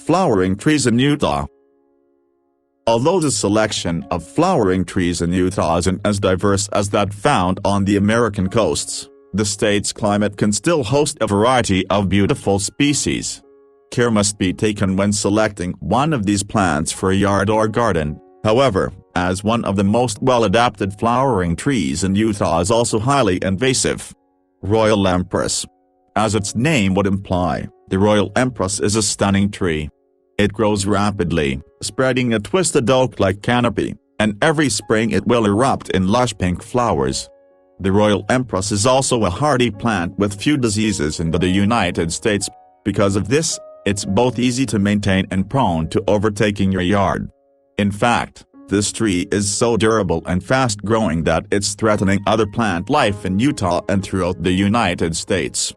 flowering trees in Utah. Although the selection of flowering trees in Utah isn't as diverse as that found on the American coasts, the state's climate can still host a variety of beautiful species. Care must be taken when selecting one of these plants for a yard or garden, however, as one of the most well-adapted flowering trees in Utah is also highly invasive. Royal Empress. As its name would imply, the Royal Empress is a stunning tree. It grows rapidly, spreading a twisted oak-like canopy, and every spring it will erupt in lush pink flowers. The Royal Empress is also a hardy plant with few diseases in the United States. Because of this, it's both easy to maintain and prone to overtaking your yard. In fact, this tree is so durable and fast-growing that it's threatening other plant life in Utah and throughout the United States.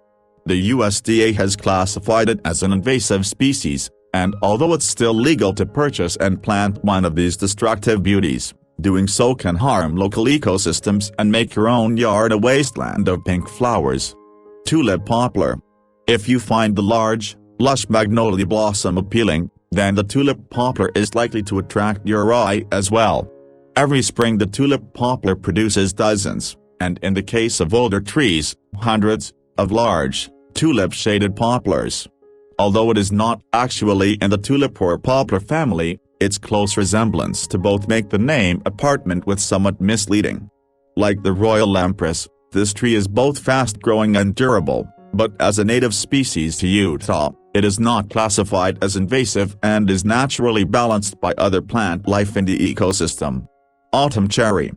The USDA has classified it as an invasive species, and although it's still legal to purchase and plant one of these destructive beauties, doing so can harm local ecosystems and make your own yard a wasteland of pink flowers. Tulip Poplar. If you find the large, lush magnolia blossom appealing, then the tulip poplar is likely to attract your eye as well. Every spring the tulip poplar produces dozens, and in the case of older trees, hundreds, of large, tulip-shaded poplars. Although it is not actually in the tulip or poplar family, its close resemblance to both make the name apartment with somewhat misleading. Like the Royal Empress, this tree is both fast-growing and durable, but as a native species to Utah, it is not classified as invasive and is naturally balanced by other plant life in the ecosystem. Autumn cherry.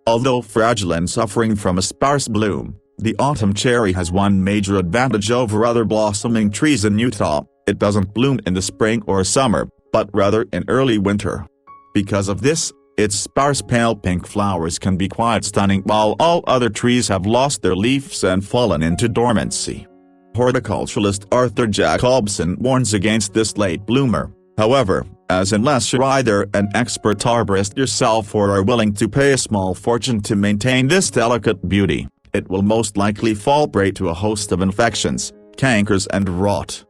Although fragile and suffering from a sparse bloom, the autumn cherry has one major advantage over other blossoming trees in Utah: it doesn't bloom in the spring or summer, but rather in early winter. Because of this, its sparse pale pink flowers can be quite stunning while all other trees have lost their leaves and fallen into dormancy. Horticulturalist Arthur Jacobson warns against this late bloomer, however, as unless you're either an expert arborist yourself or are willing to pay a small fortune to maintain this delicate beauty, it will most likely fall prey to a host of infections, cankers and rot.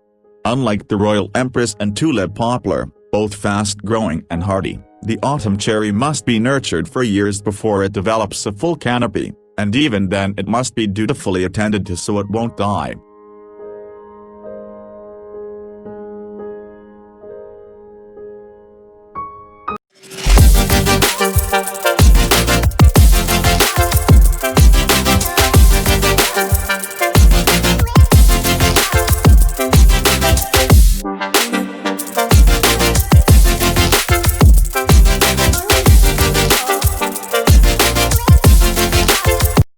Unlike the Royal Empress and tulip poplar, both fast-growing and hardy, the autumn cherry must be nurtured for years before it develops a full canopy, and even then it must be dutifully attended to so it won't die.